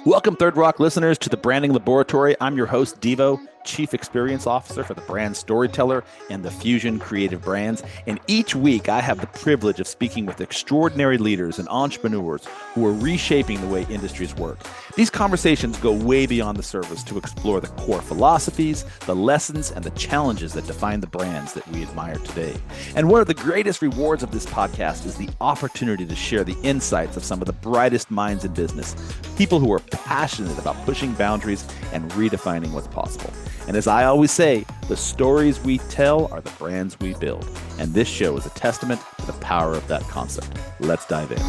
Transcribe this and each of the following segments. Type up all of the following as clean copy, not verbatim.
Welcome, Third Rock listeners, to the Branding Laboratory. I'm your host, Deevo, Chief Experience Officer for the Brand Storyteller and the Fusion Creative Brands. And each week, I have the privilege of speaking with extraordinary leaders and entrepreneurs who are reshaping the way industries work. These conversations go way beyond the surface to explore the core philosophies, the lessons, and the challenges that define the brands that we admire today. And one of the greatest rewards of this podcast is the opportunity to share the insights of some of the brightest minds in business, people who are passionate about pushing boundaries and redefining what's possible. And as I always say, the stories we tell are the brands we build. And this show is a testament to the power of that concept. Let's dive in. All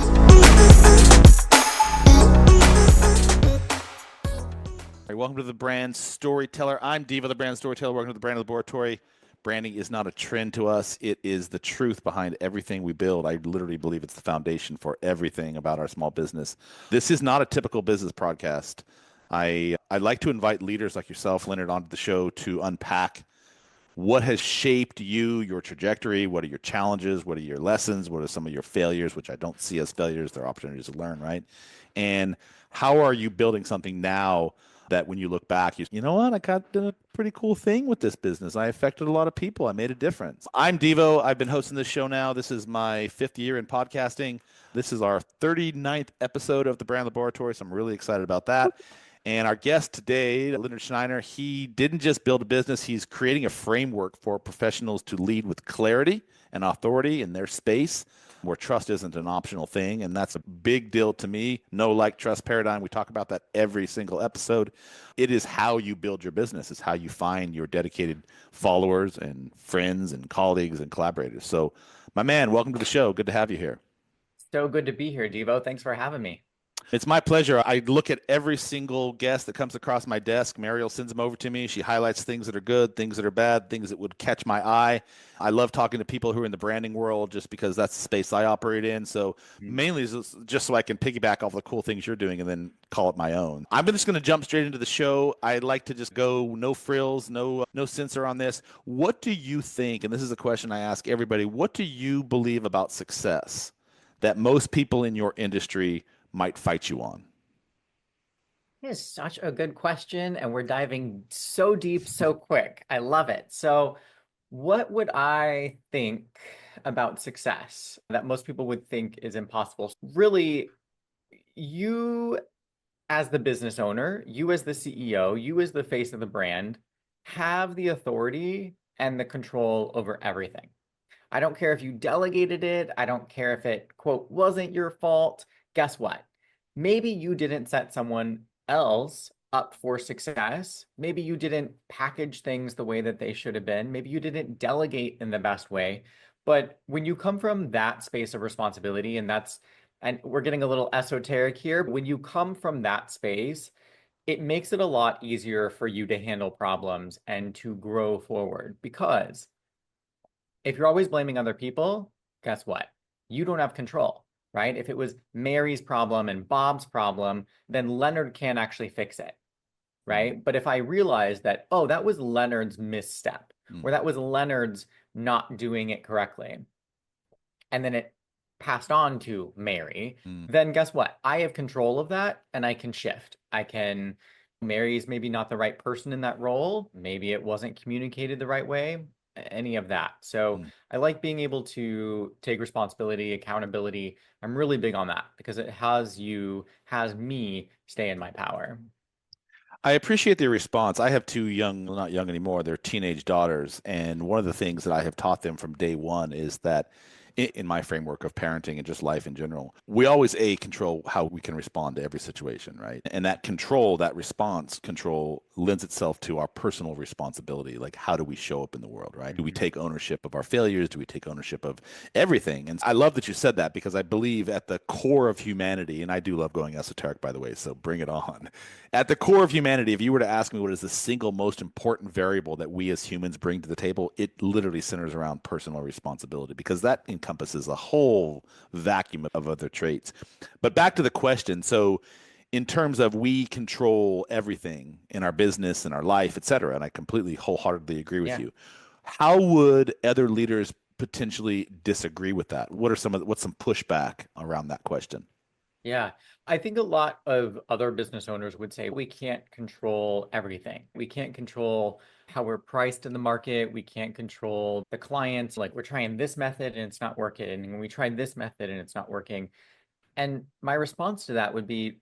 right, welcome to the Brand Storyteller. I'm Deevo, the Brand Storyteller. Welcome to the Brand Laboratory. Branding is not a trend to us. It is the truth behind everything we build. I literally believe it's the foundation for everything about our small business. This is not a typical business podcast. I like to invite leaders like yourself, Leonard, onto the show to unpack what has shaped you, your trajectory, what are your challenges, what are your lessons, what are some of your failures, which I don't see as failures, they're opportunities to learn, right? And how are you building something now that when you look back, you know what, I got a pretty cool thing with this business. I affected a lot of people. I made a difference. I'm Deevo. I've been hosting this show now. This is my 5th year in podcasting. This is our 39th episode of the Brand Laboratory, so I'm really excited about that. And our guest today, Leonard Scheiner, he didn't just build a business, he's creating a framework for professionals to lead with clarity and authority in their space, where trust isn't an optional thing. And that's a big deal to me. No like trust paradigm. We talk about that every single episode. It is how you build your business. It's how you find your dedicated followers and friends and colleagues and collaborators. So my man, welcome to the show. Good to have you here. So good to be here, Deevo. Thanks for having me. It's my pleasure. I look at every single guest that comes across my desk. Mariel sends them over to me. She highlights things that are good, things that are bad, things that would catch my eye. I love talking to people who are in the branding world just because that's the space I operate in. So mainly just so I can piggyback off the cool things you're doing and then call it my own. I'm just going to jump straight into the show. I'd like to just go no frills, no censor on this. What do you think, and this is a question I ask everybody, what do you believe about success that most people in your industry might fight you on? It's such a good question, and we're diving so deep so quick. I love it. So what would I think about success that most people would think is impossible? Really, you as the business owner, you as the CEO, you as the face of the brand, have the authority and the control over everything. I don't care if you delegated it. I don't care if it, quote, wasn't your fault. Guess what? Maybe you didn't set someone else up for success. Maybe you didn't package things the way that they should have been. Maybe you didn't delegate in the best way. But when you come from that space of responsibility, and we're getting a little esoteric here, but when you come from that space, it makes it a lot easier for you to handle problems and to grow forward. Because if you're always blaming other people, guess what? You don't have control, right? If it was Mary's problem and Bob's problem, then Leonard can't actually fix it, right? But if I realize that, oh, that was Leonard's misstep, or that was Leonard's not doing it correctly, and then it passed on to Mary, then guess what? I have control of that and I can shift. Mary's maybe not the right person in that role. Maybe it wasn't communicated the right way. Any of that. So I like being able to take responsibility, accountability. I'm really big on that because it has me stay in my power. I appreciate the response. I have 2 young, well, not young anymore, they're teenage daughters. And one of the things that I have taught them from day one is that in my framework of parenting and just life in general, we always control how we can respond to every situation, right? And that control, that response control lends itself to our personal responsibility. Like, how do we show up in the world, right? Do we take ownership of our failures? Do we take ownership of everything? And I love that you said that because I believe at the core of humanity, and I do love going esoteric, by the way, so bring it on. At the core of humanity, if you were to ask me what is the single most important variable that we as humans bring to the table, it literally centers around personal responsibility because that encompasses a whole vacuum of other traits. But back to the question. So in terms of we control everything in our business and our life, et cetera, and I completely wholeheartedly agree with you. How would other leaders potentially disagree with that? What's some pushback around that question? Yeah, I think a lot of other business owners would say we can't control everything. We can't control how we're priced in the market. We can't control the clients. Like we're trying this method and it's not working. And we tried this method and it's not working. And my response to that would be,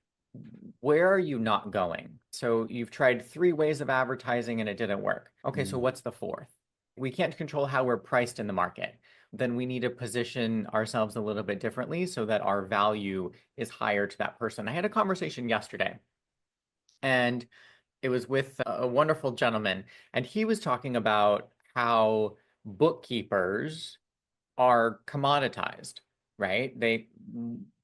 where are you not going? So you've tried three ways of advertising and it didn't work. Okay, so Mm, what's the fourth? We can't control how we're priced in the market. Then we need to position ourselves a little bit differently so that our value is higher to that person. I had a conversation yesterday and it was with a wonderful gentleman, and he was talking about how bookkeepers are commoditized, right?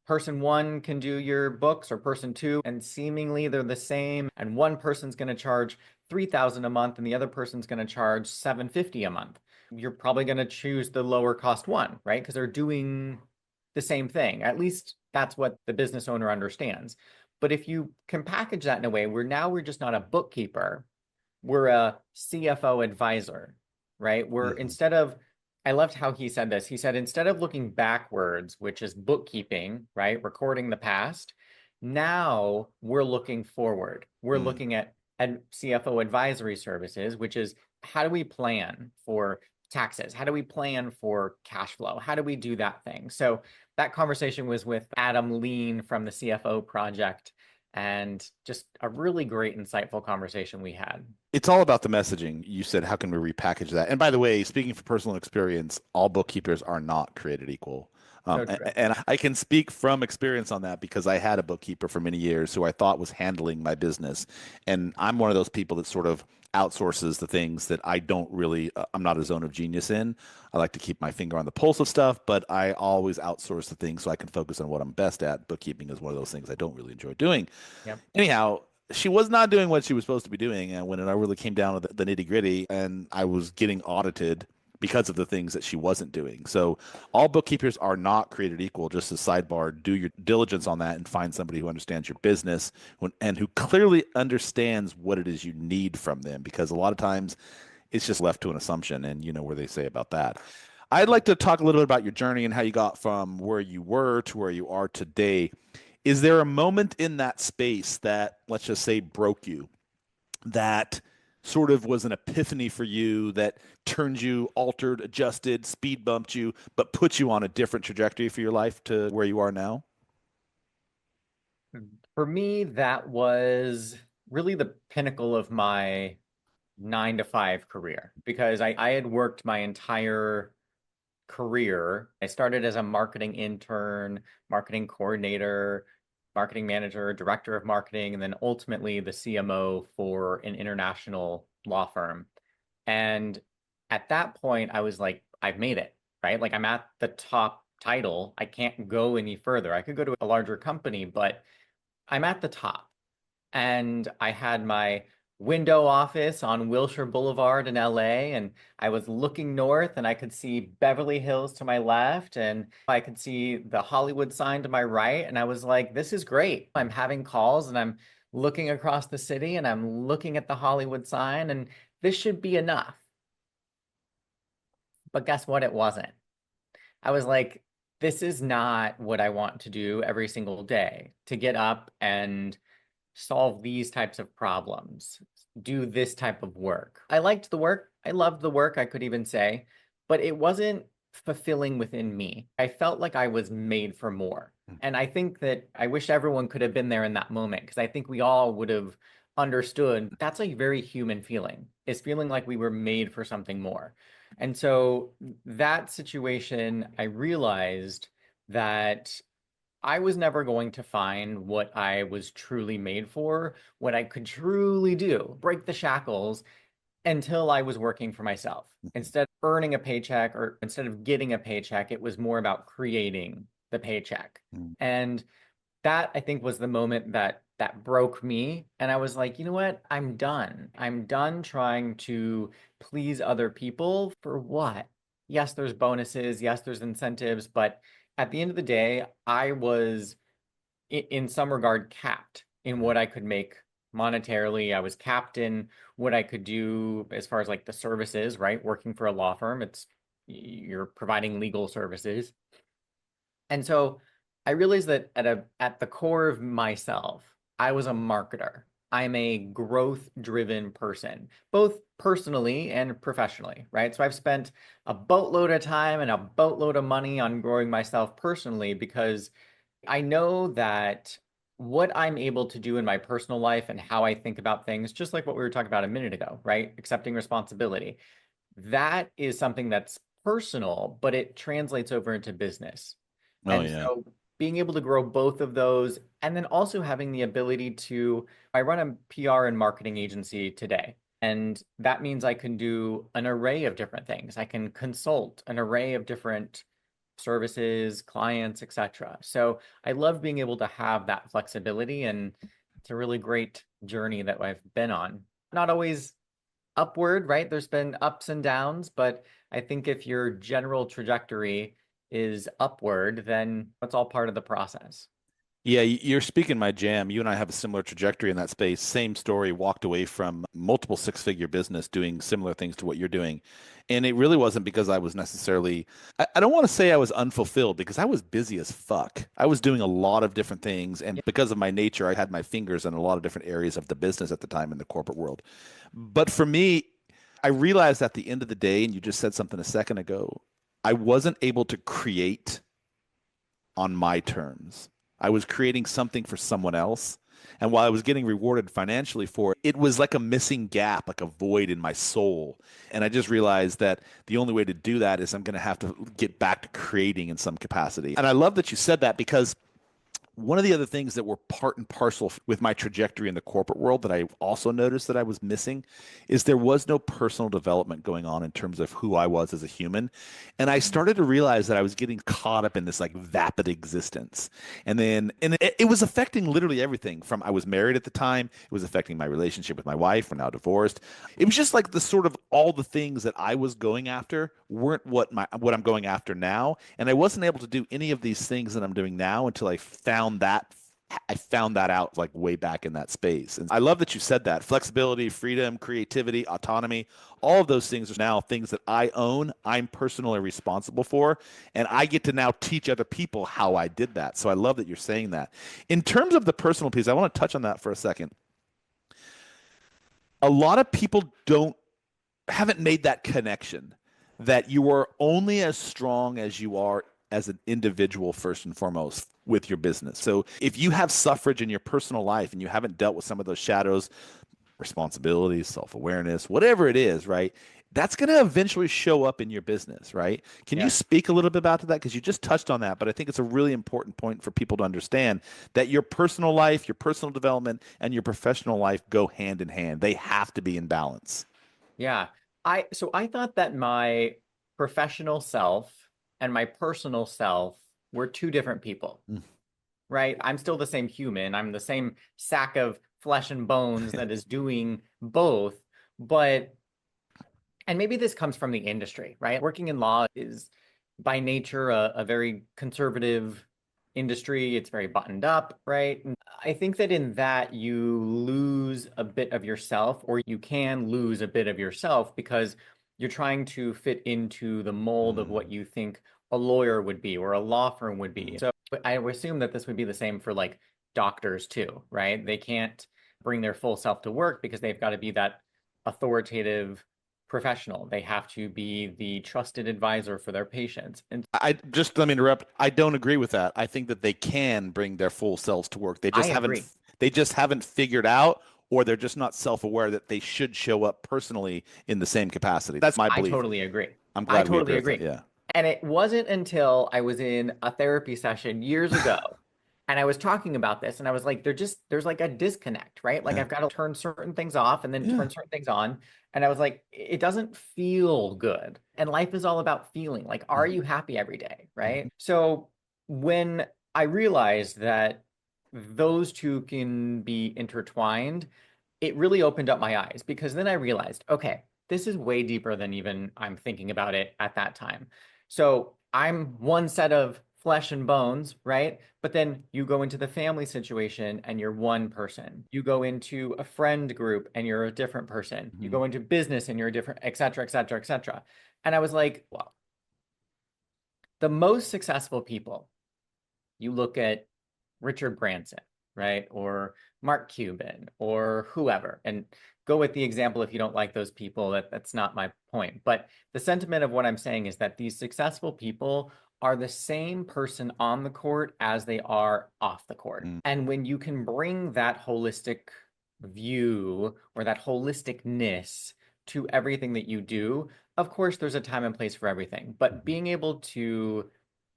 Person one can do your books or person two, and seemingly they're the same. And one person's going to charge 3,000 a month and the other person's going to charge 750 a month. You're probably going to choose the lower cost one, right? Because they're doing the same thing. At least that's what the business owner understands. But if you can package that in a way where now we're just not a bookkeeper, we're a CFO advisor, right? We're mhm, instead of, I loved how he said this. He said, instead of looking backwards, which is bookkeeping, right? Recording the past, now we're looking forward. We're mm. looking at CFO advisory services, which is how do we plan for taxes? How do we plan for cash flow? How do we do that thing? So that conversation was with Adam Lean from the CFO project, and just a really great, insightful conversation we had. It's all about the messaging. You said, how can we repackage that? And by the way, speaking from personal experience, all bookkeepers are not created equal. So true. And I can speak from experience on that because I had a bookkeeper for many years who I thought was handling my business. And I'm one of those people that sort of outsources the things that I don't really, I'm not a zone of genius in. I like to keep my finger on the pulse of stuff, but I always outsource the things so I can focus on what I'm best at. Bookkeeping is one of those things I don't really enjoy doing. Yep. Anyhow, she was not doing what she was supposed to be doing. And when it really came down to the nitty gritty, and I was getting audited because of the things that she wasn't doing. So all bookkeepers are not created equal. Just as sidebar, do your diligence on that and find somebody who understands your business and who clearly understands what it is you need from them. Because a lot of times it's just left to an assumption, and you know where they say about that. I'd like to talk a little bit about your journey and how you got from where you were to where you are today. Is there a moment in that space that, let's just say, broke you, that sort of was an epiphany for you that turned you, altered, adjusted, speed bumped you, but put you on a different trajectory for your life to where you are now? For me, that was really the pinnacle of my 9 to 5 career because I had worked my entire career. I started as a marketing intern, marketing coordinator, marketing manager, director of marketing, and then ultimately the CMO for an international law firm. And at that point, I was like, I've made it, right? Like I'm at the top title. I can't go any further. I could go to a larger company, but I'm at the top. And I had my window office on Wilshire Boulevard in LA, and I was looking north and I could see Beverly Hills to my left, and I could see the Hollywood sign to my right. And I was like, this is great. I'm having calls and I'm looking across the city and I'm looking at the Hollywood sign, and this should be enough. But guess what? It wasn't. I was like, this is not what I want to do every single day, to get up and solve these types of problems, do this type of work. I liked the work. I loved the work, I could even say, but it wasn't fulfilling within me. I felt like I was made for more. And I think that I wish everyone could have been there in that moment because I think we all would have understood that's a very human feeling, is feeling like we were made for something more. And so that situation, I realized that I was never going to find what I was truly made for, what I could truly do, break the shackles until I was working for myself. Instead of earning a paycheck or instead of getting a paycheck, it was more about creating the paycheck. Mm. And that I think was the moment that broke me. And I was like, you know what? I'm done. I'm done trying to please other people for what? Yes, there's bonuses. Yes, there's incentives. But at the end of the day, I was in some regard capped in what I could make monetarily. I was capped in what I could do as far as like the services, right? Working for a law firm, it's you're providing legal services. And so I realized that at the core of myself, I was a marketer. I'm a growth-driven person, both personally and professionally, right? So I've spent a boatload of time and a boatload of money on growing myself personally because I know that what I'm able to do in my personal life and how I think about things, just like what we were talking about a minute ago, right? Accepting responsibility. That is something that's personal, but it translates over into business. Oh And yeah. so being able to grow both of those, and then also having the ability to, I run a PR and marketing agency today. And that means I can do an array of different things. I can consult an array of different services, clients, etc. So I love being able to have that flexibility, and it's a really great journey that I've been on. Not always upward, right? There's been ups and downs, but I think if your general trajectory is upward, then that's all part of the process. Yeah, you're speaking my jam. You and I have a similar trajectory in that space. Same story, walked away from multiple six-figure business doing similar things to what you're doing. And it really wasn't because I was necessarily, I don't want to say I was unfulfilled because I was busy as fuck. I was doing a lot of different things. And because of my nature, I had my fingers in a lot of different areas of the business at the time in the corporate world. But for me, I realized at the end of the day, and you just said something a second ago, I wasn't able to create on my terms. I was creating something for someone else. And while I was getting rewarded financially for it, it was like a missing gap, like a void in my soul. And I just realized that the only way to do that is I'm going to have to get back to creating in some capacity. And I love that you said that because one of the other things that were part and parcel with my trajectory in the corporate world that I also noticed that I was missing is there was no personal development going on in terms of who I was as a human. And I started to realize that I was getting caught up in this like vapid existence. And it was affecting literally everything from I was married at the time. It was affecting my relationship with my wife. We're now divorced. It was just like the sort of all the things that I was going after weren't what I'm going after now. And I wasn't able to do any of these things that I'm doing now until I found that out like way back in that space. And I love that you said that. Flexibility, freedom, creativity, autonomy, all of those things are now things that I own, I'm personally responsible for, and I get to now teach other people how I did that. So I love that you're saying that. In terms of the personal piece, I want to touch on that for a second. A lot of people don't haven't made that connection that you are only as strong as you are as an individual first and foremost with your business. So if you have suffrage in your personal life and you haven't dealt with some of those shadows, responsibilities, self-awareness, whatever it is, right? That's going to eventually show up in your business, right? Can you Yeah. speak a little bit about that? Because you just touched on that, but I think it's a really important point for people to understand that your personal life, your personal development, and your professional life go hand in hand. They have to be in balance. Yeah. I thought that my professional self and my personal self were two different people, Mm. right? I'm still the same human. I'm the same sack of flesh and bones that is doing both, but and maybe this comes from the industry, right? Working in law is by nature a very conservative industry. It's very buttoned up, right? And I think that in that you lose a bit of yourself, or you can lose a bit of yourself because you're trying to fit into the mold of Mm. what you think a lawyer would be or a law firm would be. So I would assume that this would be the same for like doctors too, right? They can't bring their full self to work because they've got to be that authoritative professional. They have to be the trusted advisor for their patients. And I just let me interrupt. I don't agree with that. I think that they can bring their full selves to work. I agree. They just haven't figured out or they're just not self-aware that they should show up personally in the same capacity. That's my I belief. totally agree. I'm I glad we agree totally with that. agree. Yeah. And it wasn't until I was in a therapy session years ago and I was talking about this and I was like, there's like a disconnect, right? Like Yeah. I've got to turn certain things off and then Yeah. turn certain things on. And I was like, it doesn't feel good. And life is all about feeling. Like, are Mhm. you happy every day? Mhm. Right. So when I realized that those two can be intertwined, it really opened up my eyes because then I realized, okay, this is way deeper than even I'm thinking about it at that time. So I'm one set of flesh and bones, right? But then you go into the family situation and you're one person. You go into a friend group and you're a different person. You Mhm. go into business and you're a different, et cetera, et cetera, et cetera. And I was like, well, The most successful people, you look at Richard Branson, right? Or Mark Cuban or whoever. And go with the example if you don't like those people. That's not my point. But the sentiment of what I'm saying is that these successful people are the same person on the court as they are off the court. Mm. And when you can bring that holistic view or that holisticness to everything that you do, of course, there's a time and place for everything. But being able to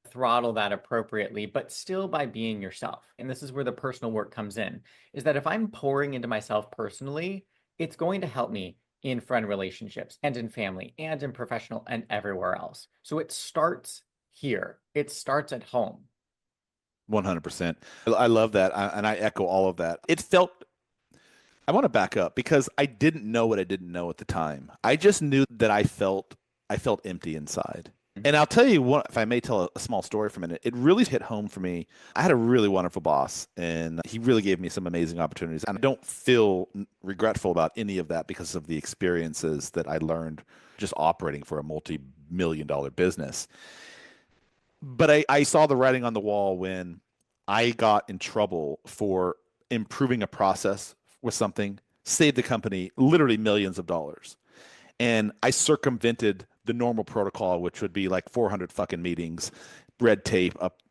throttle that appropriately, but still by being yourself. And this is where the personal work comes in, is that if I'm pouring into myself personally, it's going to help me in friend relationships and in family and in professional and everywhere else. So it starts here. It starts at home. 100%. I love that. And I echo all of that. It felt, I want to back up because I didn't know what I didn't know at the time. I just knew that I felt empty inside. And I'll tell you what, if I may tell a small story for a minute, it really hit home for me. I had a really wonderful boss, and he really gave me some amazing opportunities. And I don't feel regretful about any of that because of the experiences that I learned just operating for a multi-million dollar business. But I saw the writing on the wall when I got in trouble for improving a process with something, saved the company literally millions of dollars. And I circumvented the normal protocol, which would be like 400 fucking meetings, red tape up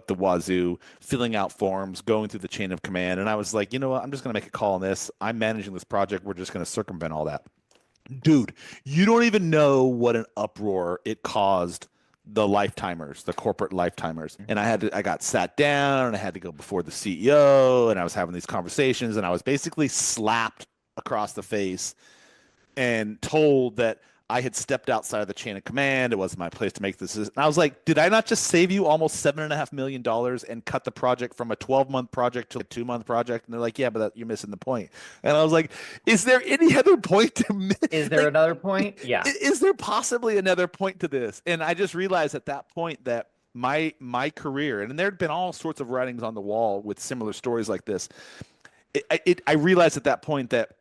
the wazoo, filling out forms, going through the chain of command. And I was like, you know what? I'm just going to make a call on this. I'm managing this project. We're just going to circumvent all that. Dude, you don't even know what an uproar it caused the lifetimers, the corporate lifetimers. And I got sat down and I had to go before the CEO and I was having these conversations and I was basically slapped across the face and told that I had stepped outside of the chain of command. It wasn't my place to make this. And I was like, did I not just save you almost $7.5 million and cut the project from a 12-month project to a 2-month project? And they're like, yeah, but you're missing the point. And I was like, is there any other point to Is there like? another point? Yeah. Is there possibly another point to this? And I just realized at that point that my career, and there had been all sorts of writings on the wall with similar stories like this. I realized at that point that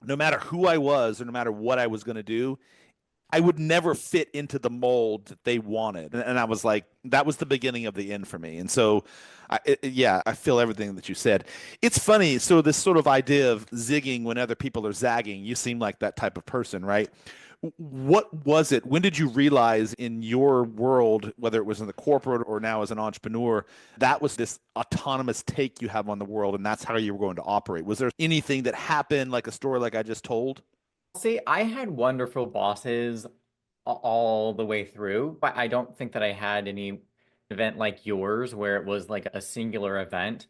no matter who I was or no matter what I was going to do, I would never fit into the mold that they wanted. And I was like, that was the beginning of the end for me. And so, yeah, I feel everything that you said. It's funny. So, this sort of idea of zigging when other people are zagging, you seem like that type of person, right? What was it? When did you realize in your world, whether it was in the corporate or now as an entrepreneur, that was this autonomous take you have on the world and that's how you were going to operate? Was there anything that happened, like a story like I just told? See, I had wonderful bosses all the way through, but I don't think that I had any event like yours where it was like a singular event.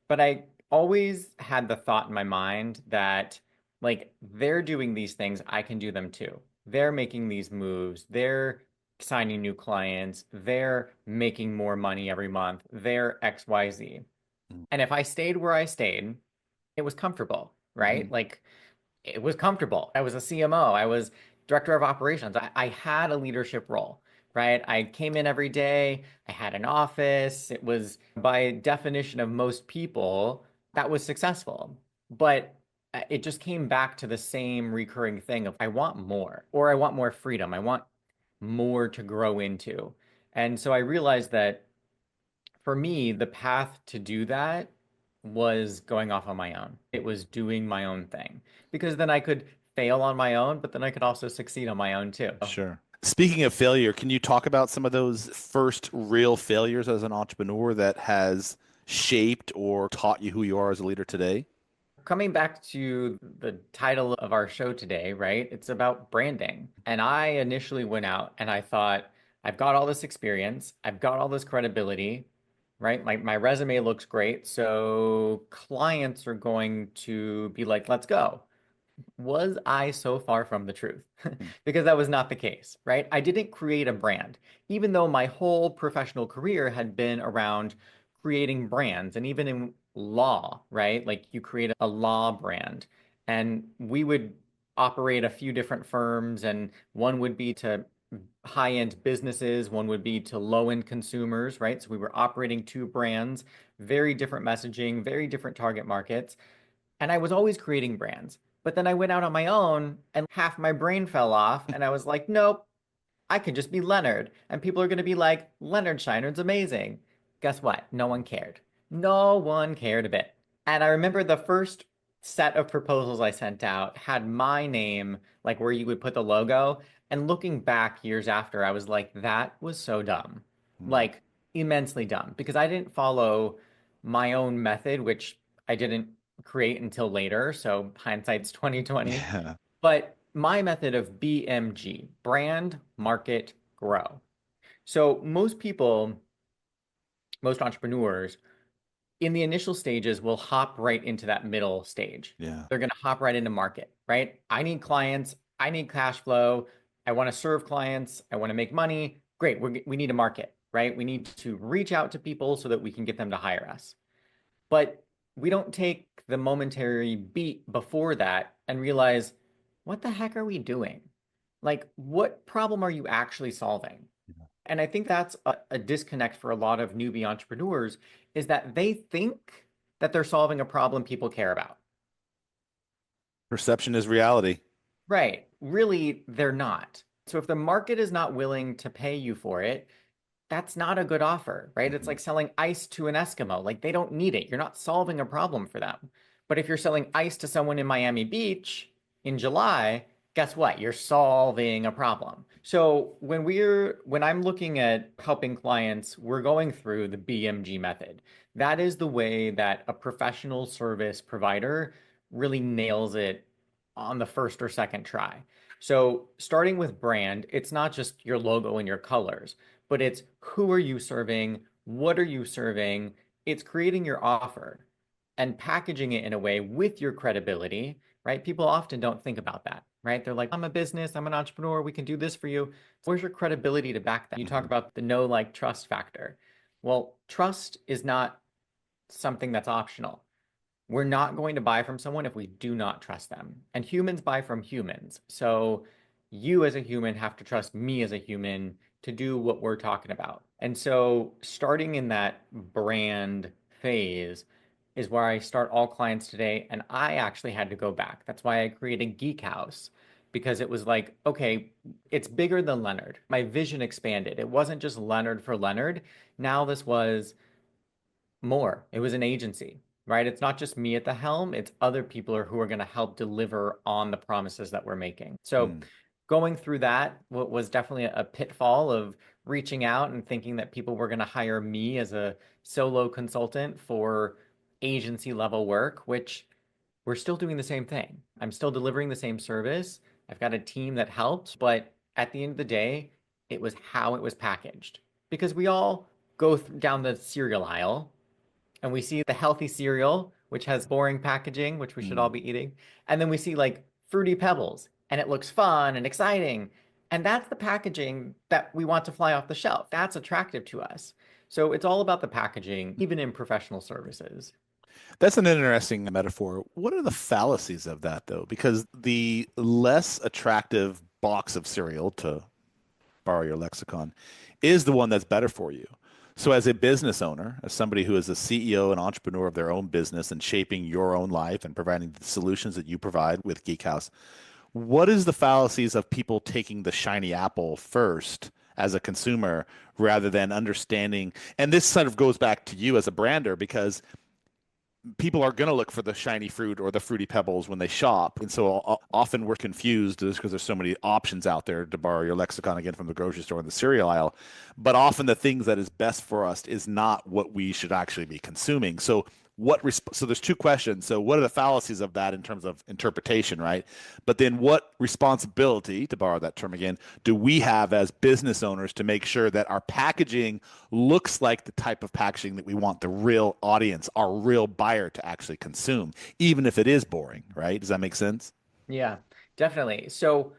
But I always had the thought in my mind that like they're doing these things, I can do them too. They're making these moves, they're signing new clients, they're making more money every month, they're XYZ. And if I stayed where I stayed, it was comfortable, right? Mhm. Like it was comfortable. I was a CMO. I was director of operations. I had a leadership role, right? I came in every day. I had an office. It was, by definition of most people, that was successful. But it just came back to the same recurring thing of I want more, or I want more freedom. I want more to grow into. And so I realized that for me, the path to do that was going off on my own. It was doing my own thing because then I could fail on my own, but then I could also succeed on my own too. Sure. Speaking of failure, can you talk about some of those first real failures as an entrepreneur that has shaped or taught you who you are as a leader today? Coming back to the title of our show today, right? It's about branding. And I initially went out and I thought, I've got all this experience, I've got all this credibility, right? My resume looks great. So clients are going to be like, let's go. Was I so far from the truth? Because that was not the case, right? I didn't create a brand, even though my whole professional career had been around creating brands and even in law, right? Like you create a law brand and we would operate a few different firms and one would be to high-end businesses, one would be to low-end consumers, right? So we were operating two brands, very different messaging, very different target markets. And I was always creating brands. But then I went out on my own and half my brain fell off. And I was like, nope, I could just be Leonard, and people are going to be like, Leonard Scheiner's amazing. Guess what? No one cared. No one cared a bit. And I remember the first set of proposals I sent out had my name, like where you would put the logo. And looking back years after, I was like, that was so dumb. Hmm. Like, immensely dumb because I didn't follow my own method, which I didn't create until later. So hindsight's 2020. Yeah. But my method of BMG, brand, market, grow. So most people, most entrepreneurs in the initial stages will hop right into that middle stage. Yeah. They're going to hop right into market, right? I need clients. I need cash flow. I want to serve clients. I want to make money. Great. We need a market, right? We need to reach out to people so that we can get them to hire us. But we don't take the momentary beat before that and realize, what the heck are we doing? Like, what problem are you actually solving? And I think that's a disconnect for a lot of newbie entrepreneurs is that they think that they're solving a problem people care about. Perception is reality. Right. Really, they're not. So if the market is not willing to pay you for it, that's not a good offer, right? It's Mhm. like selling ice to an Eskimo. Like they don't need it. You're not solving a problem for them. But if you're selling ice to someone in Miami Beach in July, guess what? You're solving a problem. So when I'm looking at helping clients, we're going through the BMG method. That is the way that a professional service provider really nails it on the first or second try. So starting with brand, it's not just your logo and your colors, but it's who are you serving? What are you serving? It's creating your offer and packaging it in a way with your credibility, right? People often don't think about that, right? They're like, I'm a business, I'm an entrepreneur, we can do this for you. Where's your credibility to back that? You talk Mhm. about the know, like, trust factor. Well, trust is not something that's optional. We're not going to buy from someone if we do not trust them. And humans buy from humans. So you as a human have to trust me as a human to do what we're talking about. And so starting in that brand phase is where I start all clients today. And I actually had to go back. That's why I created Geek House because it was like, okay, it's bigger than Leonard. My vision expanded. It wasn't just Leonard for Leonard. Now this was more. It was an agency, right? It's not just me at the helm, it's other people who are going to help deliver on the promises that we're making. So Mm. going through that was definitely a pitfall of reaching out and thinking that people were going to hire me as a solo consultant for agency level work, which we're still doing the same thing. I'm still delivering the same service. I've got a team that helped, but at the end of the day, it was how it was packaged. Because we all go down the cereal aisle and we see the healthy cereal, which has boring packaging, which we should all Mm. be eating. And then we see like fruity pebbles, and it looks fun and exciting. And that's the packaging that we want to fly off the shelf. That's attractive to us. So it's all about the packaging, even in professional services. That's an interesting metaphor. What are the fallacies of that, though? Because the less attractive box of cereal, to borrow your lexicon, is the one that's better for you. So, as a business owner, as somebody who is a CEO and entrepreneur of their own business and shaping your own life and providing the solutions that you provide with Geek House, what is the fallacies of people taking the shiny apple first as a consumer rather than understanding? And this sort of goes back to you as a brander because people are going to look for the shiny fruit or the fruity pebbles when they shop. And so often we're confused just because there's so many options out there, to borrow your lexicon again from the grocery store and the cereal aisle. But often the things that is best for us is not what we should actually be consuming. So so there's two questions. So what are the fallacies of that in terms of interpretation, right? But then what responsibility, to borrow that term again, do we have as business owners to make sure that our packaging looks like the type of packaging that we want the real audience, our real buyer to actually consume, even if it is boring, right? Does that make sense? Yeah, definitely. So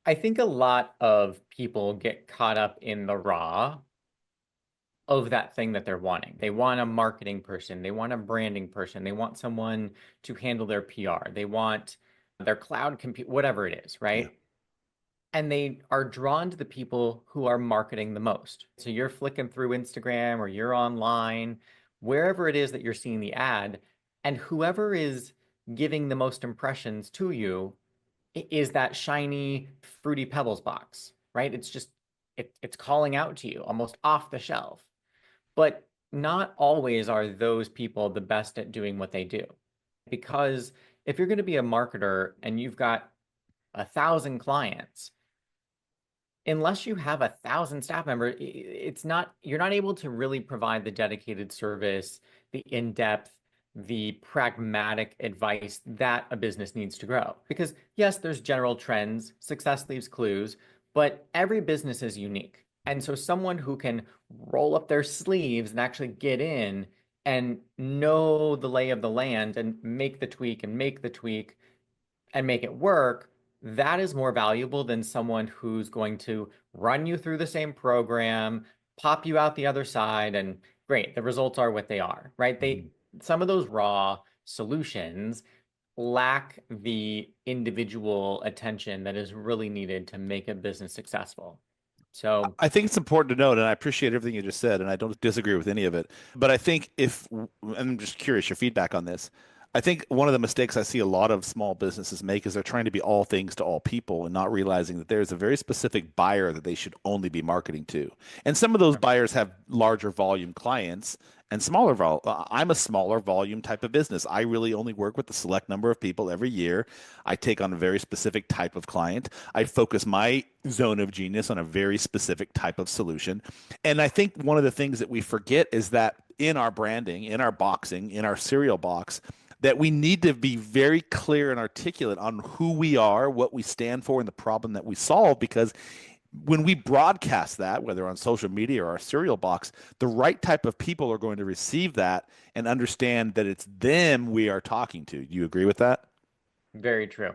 I think a lot of people get caught up in the raw of that thing that they're wanting. They want a marketing person, they want a branding person, they want someone to handle their PR, they want their cloud compute, whatever it is, Yeah. right? And they are drawn to the people who are marketing the most. So you're flicking through Instagram or you're online, wherever it is that you're seeing the ad, and whoever is giving the most impressions to you is that shiny fruity pebbles box. right? It's just it's calling out to you almost off the shelf. But not always are those people the best at doing what they do. Because if you're going to be a marketer and you've got 1,000 clients, unless you have 1,000 staff members, it's not, you're not able to really provide the dedicated service, the in-depth, the pragmatic advice that a business needs to grow. Because yes, there's general trends, success leaves clues, but every business is unique. And so someone who can roll up their sleeves and actually get in and know the lay of the land and make the tweak and make the tweak and make it work, that is more valuable than someone who's going to run you through the same program, pop you out the other side, and great, the results are what they are, right? Mhm. Some of those raw solutions lack the individual attention that is really needed to make a business successful. So, I think it's important to note, and I appreciate everything you just said, and I don't disagree with any of it. But I think and I'm just curious your feedback on this. I think one of the mistakes I see a lot of small businesses make is they're trying to be all things to all people and not realizing that there's a very specific buyer that they should only be marketing to. And some of those buyers have larger volume clients and smaller I'm a smaller volume type of business. I really only work with a select number of people every year. I take on a very specific type of client. I focus my zone of genius on a very specific type of solution. And I think one of the things that we forget is that in our branding, in our boxing, in our cereal box, that we need to be very clear and articulate on who we are, what we stand for, and the problem that we solve. Because when we broadcast that, whether on social media or our cereal box, the right type of people are going to receive that and understand that it's them we are talking to. Do you agree with that? very true.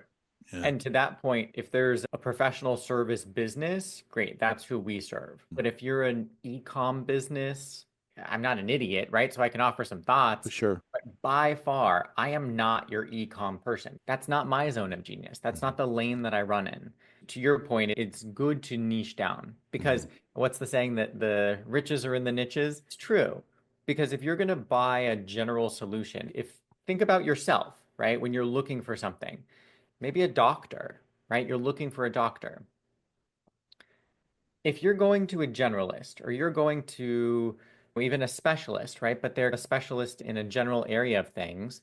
Yeah, And to that point, if there's a professional service business, great, that's who we serve. But if you're an e-com business, I'm not an idiot, right? So I can offer some for thoughts, sure. but by far, I am not your e-com person. That's not my zone of genius. That's Mhm. not the lane that I run in. To your point, it's good to niche down because Mhm. what's the saying that the riches are in the niches? It's true. Because if you're going to buy a general solution, think about yourself, right? When you're looking for something, maybe a doctor, right? You're looking for a doctor. If you're going to a generalist or you're going to even a specialist, right? But they're a specialist in a general area of things,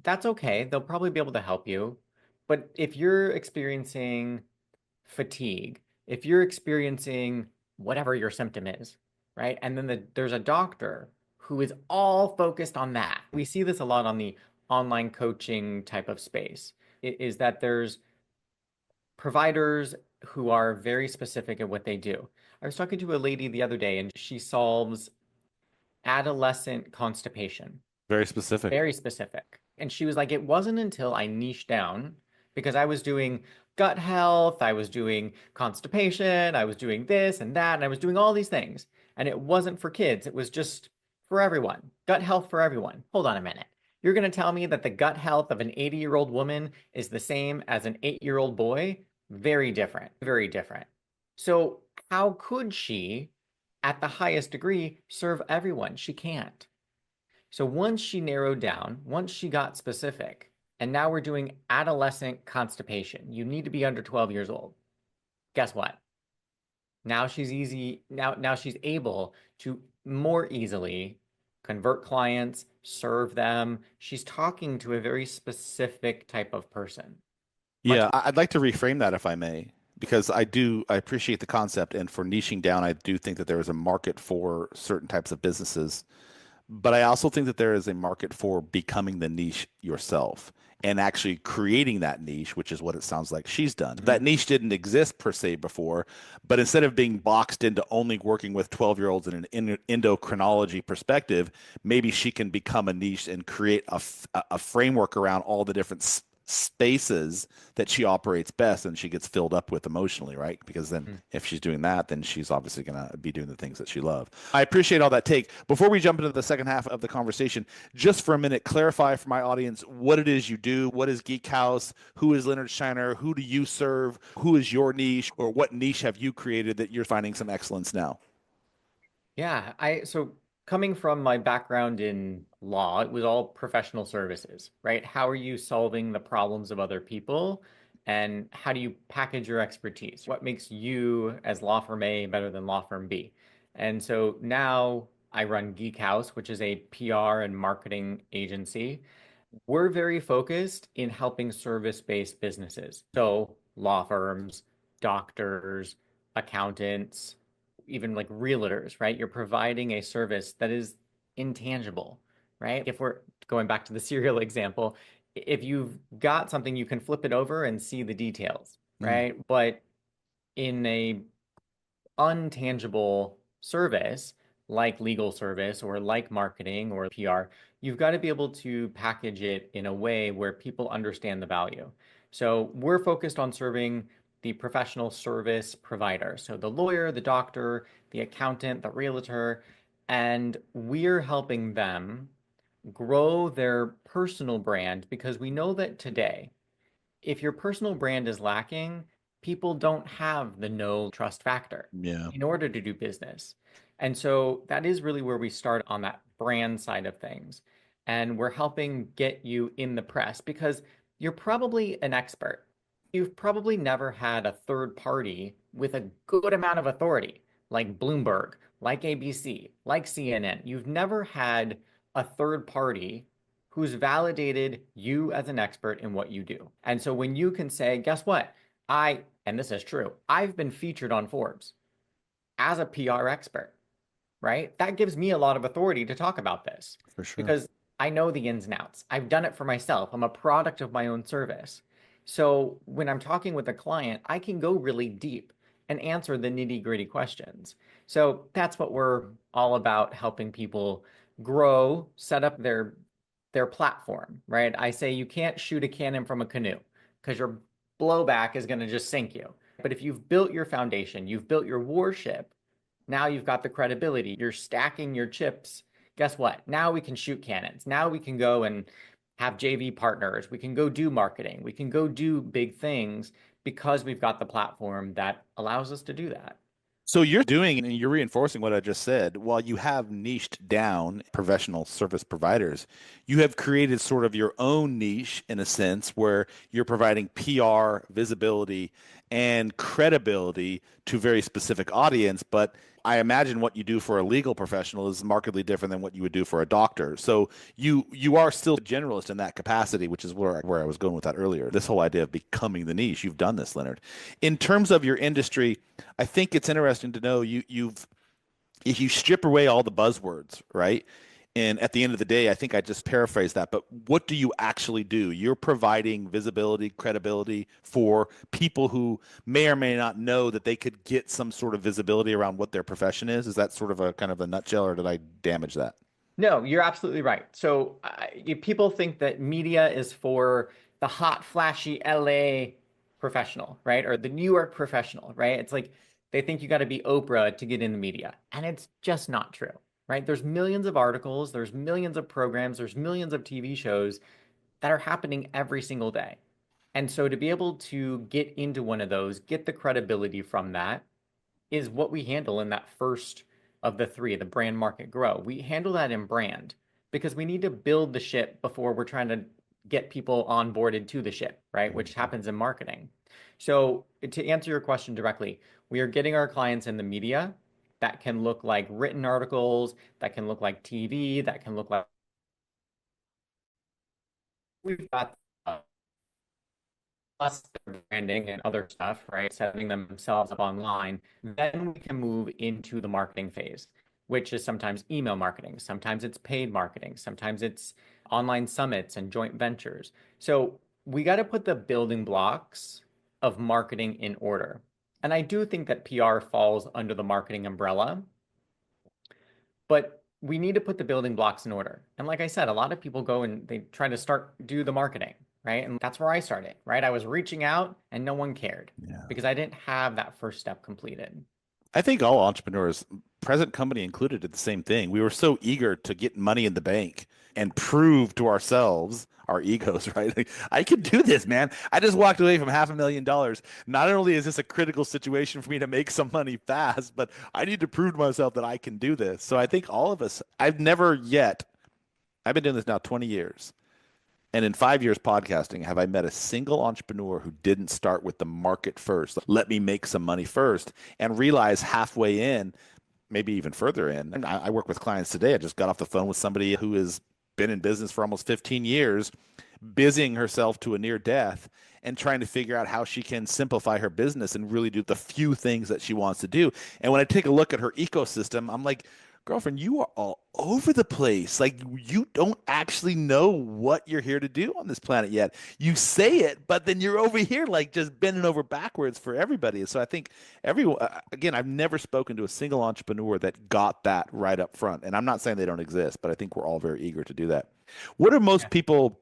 that's okay. They'll probably be able to help you. But if you're experiencing fatigue, if you're experiencing whatever your symptom is, right? And then there's a doctor who is all focused on that. We see this a lot on the online coaching type of space, is that there's providers who are very specific at what they do. I was talking to a lady the other day and she solves adolescent constipation. Very specific. Very specific. And she was like, it wasn't until I niched down because I was doing gut health, I was doing constipation, I was doing this and that, and I was doing all these things. And it wasn't for kids, it was just for everyone. Gut health for everyone. Hold on a minute. You're going to tell me that the gut health of an 80-year-old woman is the same as an 8-year-old boy? Very different. Very different. So, how could she, at the highest degree, serve everyone? She can't. So once she narrowed down, once she got specific, and now we're doing adolescent constipation. You need to be under 12 years old. Guess what? Now she's able to more easily convert clients, serve them. She's talking to a very specific type of person. Much Yeah, I'd like to reframe that if I may, because I appreciate the concept. And for niching down, I do think that there is a market for certain types of businesses. But I also think that there is a market for becoming the niche yourself and actually creating that niche, which is what it sounds like she's done. That Mhm. niche didn't exist per se before, but instead of being boxed into only working with 12-year-olds in an endocrinology perspective, maybe she can become a niche and create a framework around all the different spaces that she operates best and she gets filled up with emotionally, right? Because then Mhm. if she's doing that, then she's obviously going to be doing the things that she loves. I appreciate all that take. Before we jump into the second half of the conversation, just for a minute, clarify for my audience what it is you do. What is Geek House? Who is Leonard Scheiner? Who do you serve? Who is your niche? Or what niche have you created that you're finding some excellence now? Yeah, so coming from my background in law, it was all professional services, right? How are you solving the problems of other people? And how do you package your expertise? What makes you as law firm A better than law firm B? And so now I run Geek Haus, which is a PR and marketing agency. We're very focused in helping service-based businesses. So law firms, doctors, accountants, even like realtors, right? You're providing a service that is intangible, right? If we're going back to the cereal example, if you've got something, you can flip it over and see the details, Mm. right? But in a untangible service like legal service or like marketing or PR, you've got to be able to package it in a way where people understand the value. So we're focused on serving the professional service provider. So the lawyer, the doctor, the accountant, the realtor, and we're helping them grow their personal brand because we know that today if your personal brand is lacking, people don't have the know trust factor Yeah. in order to do business. And so that is really where we start on that brand side of things. And we're helping get you in the press because you're probably an expert. You've probably never had a third party with a good amount of authority, like Bloomberg, like ABC, like CNN. You've never had a third party who's validated you as an expert in what you do. And so when you can say, guess what? And this is true, I've been featured on Forbes as a PR expert, right? That gives me a lot of authority to talk about this For sure. because I know the ins and outs. I've done it for myself. I'm a product of my own service. So when I'm talking with a client, I can go really deep and answer the nitty-gritty questions. So that's what we're all about, helping people grow, set up their platform, right? I say you can't shoot a cannon from a canoe because your blowback is going to just sink you. But if you've built your foundation, you've built your warship, now you've got the credibility. You're stacking your chips. Guess what? Now we can shoot cannons. Now we can go and have JV partners. We can go do marketing. We can go do big things because we've got the platform that allows us to do that. So you're doing, and you're reinforcing what I just said. While you have niched down professional service providers, you have created sort of your own niche in a sense where you're providing PR, visibility, and credibility to very specific audience. But I imagine what you do for a legal professional is markedly different than what you would do for a doctor. So you are still a generalist in that capacity, which is where I was going with that earlier. This whole idea of becoming the niche. You've done this, Leonard. In terms of your industry, I think it's interesting to know you've if you strip away all the buzzwords, right? And at the end of the day, I think I just paraphrased that, but what do you actually do? You're providing visibility, credibility for people who may or may not know that they could get some sort of visibility around what their profession is. Is that sort of a kind of a nutshell, or did I damage that? No, you're absolutely right. So people think that media is for the hot, flashy LA professional, right? Or the New York professional, right? It's like they think you got to be Oprah to get in the media. And it's just not true, right? There's millions of articles, there's millions of programs, there's millions of TV shows that are happening every single day. And so to be able to get into one of those, get the credibility from that, is what we handle in that first of the three, the brand market grow. We handle that in brand because we need to build the ship before we're trying to get people onboarded to the ship, right? Which happens in marketing. So to answer your question directly, we are getting our clients in the media that can look like written articles, that can look like TV, that can look like we've got plus their branding and other stuff, right? Setting themselves up online, then we can move into the marketing phase, which is sometimes email marketing, sometimes it's paid marketing, sometimes it's online summits and joint ventures. So we got to put the building blocks of marketing in order. And I do think that PR falls under the marketing umbrella, but we need to put the building blocks in order. And like I said, a lot of people go and they try to do the marketing, right? And that's where I started, right? I was reaching out and no one cared Yeah. because I didn't have that first step completed. I think all entrepreneurs, present company included, did the same thing. We were so eager to get money in the bank and prove to ourselves, our egos, right? Like, I can do this, man. I just walked away from $500,000. Not only is this a critical situation for me to make some money fast, but I need to prove to myself that I can do this. So I think all of us, I've been doing this now 20 years. And in 5 years podcasting, have I met a single entrepreneur who didn't start with the market first? Let me make some money first and realize halfway in, maybe even further in. And I work with clients today. I just got off the phone with somebody who has been in business for almost 15 years, busying herself to a near death and trying to figure out how she can simplify her business and really do the few things that she wants to do. And when I take a look at her ecosystem, I'm like, girlfriend, you are all over the place. Like, you don't actually know what you're here to do on this planet yet. You say it, but then you're over here like just bending over backwards for everybody. So I think everyone, again, I've never spoken to a single entrepreneur that got that right up front. And I'm not saying they don't exist, but I think we're all very eager to do that. What are most people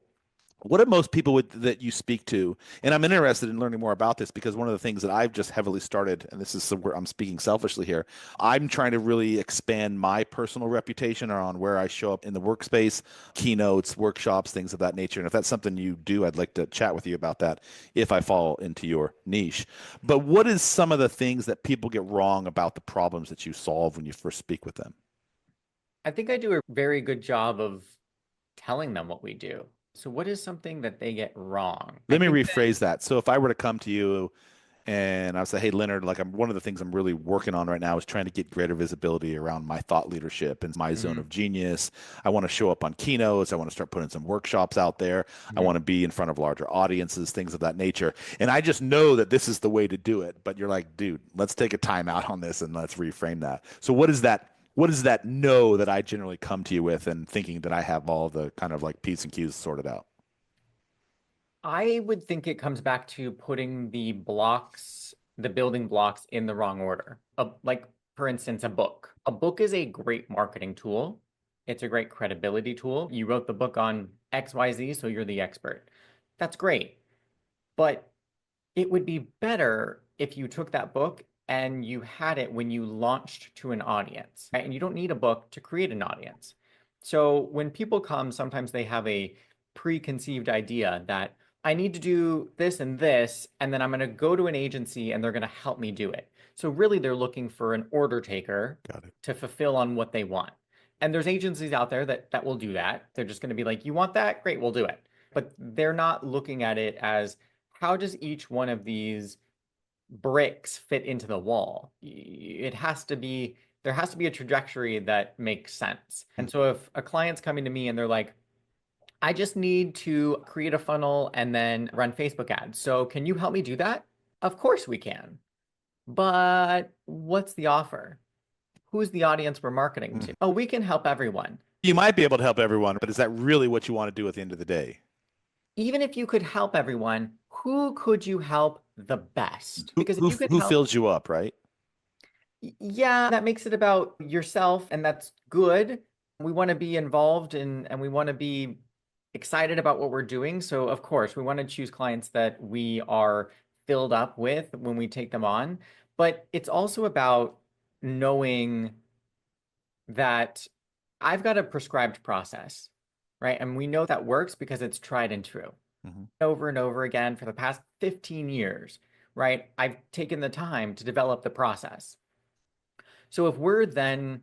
that you speak to? And I'm interested in learning more about this because one of the things that I've just heavily started, and this is where I'm speaking selfishly here, I'm trying to really expand my personal reputation around where I show up in the workspace, keynotes, workshops, things of that nature. And if that's something you do, I'd like to chat with you about that if I fall into your niche. But what is some of the things that people get wrong about the problems that you solve when you first speak with them? I think I do a very good job of telling them what we do. So what is something that they get wrong? I Let me think that rephrase that. So if I were to come to you and I say, "Hey, Leonard, like one of the things I'm really working on right now is trying to get greater visibility around my thought leadership and my zone Mhm, of genius. I want to show up on keynotes. I want to start putting some workshops out there. I mhm. want to be in front of larger audiences, things of that nature. And I just know that this is the way to do it." But you're like, "Dude, let's take a time out on this and let's reframe that." So what is that? What is that no that I generally come to you with and thinking that I have all the kind of like P's and Q's sorted out? I would think it comes back to putting the blocks, the building blocks in the wrong order. Like, for instance, a book. A book is a great marketing tool. It's a great credibility tool. You wrote the book on XYZ, so you're the expert. That's great. But it would be better if you took that book and you had it when you launched to an audience, right? And you don't need a book to create an audience. So when people come, sometimes they have a preconceived idea that I need to do this and then I'm going to go to an agency and they're going to help me do it. So really, they're looking for an order taker Got it. to fulfill on what they want. And there's agencies out there that will do that. They're just going to be like, you want that? Great, we'll do it. But they're not looking at it as how does each one of these bricks fit into the wall? It has to be, there has to be a trajectory that makes sense. Hmm. And so if a client's coming to me and they're like, I just need to create a funnel and then run Facebook ads. So can you help me do that? Of course we can. But what's the offer? Who's the audience we're marketing Hmm. to? Oh, we can help everyone. You might be able to help everyone, but is that really what you want to do at the end of the day? Even if you could help everyone, who could you help the best? Because if you could Who help, fills you up, right? yeah, that makes it about yourself, and that's good. We want to be involved in, and we want to be excited about what we're doing. So, of course, we want to choose clients that we are filled up with when we take them on. But it's also about knowing that I've got a prescribed process, right? And we know that works because it's tried and true Hmm. over and over again for the past 15 years, right? I've taken the time to develop the process. So if we're then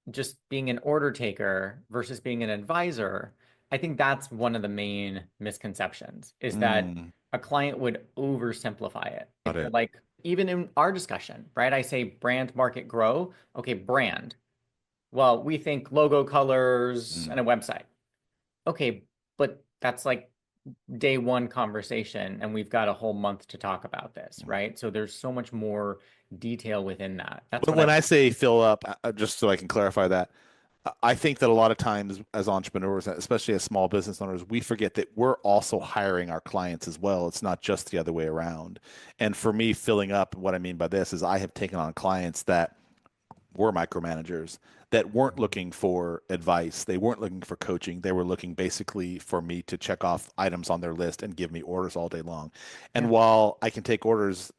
just being an order taker versus being an advisor, I think that's one of the main misconceptions is that Mm, a client would oversimplify it. got They're it. like, even in our discussion, right? I say brand, market, grow. Okay, brand. Well, we think logo, colors, Mm, and a website. Okay, but that's like day one conversation, and we've got a whole month to talk about this, mm. right? So there's so much more detail within that. That's When what I when would. I say fill up, just so I can clarify that, I think that a lot of times as entrepreneurs, especially as small business owners, we forget that we're also hiring our clients as well. It's not just the other way around. And for me, filling up, what I mean by this is I have taken on clients that were micromanagers that weren't looking for advice. They weren't looking for coaching. They were looking basically for me to check off items on their list and give me orders all day long. And Yeah. while I can take orders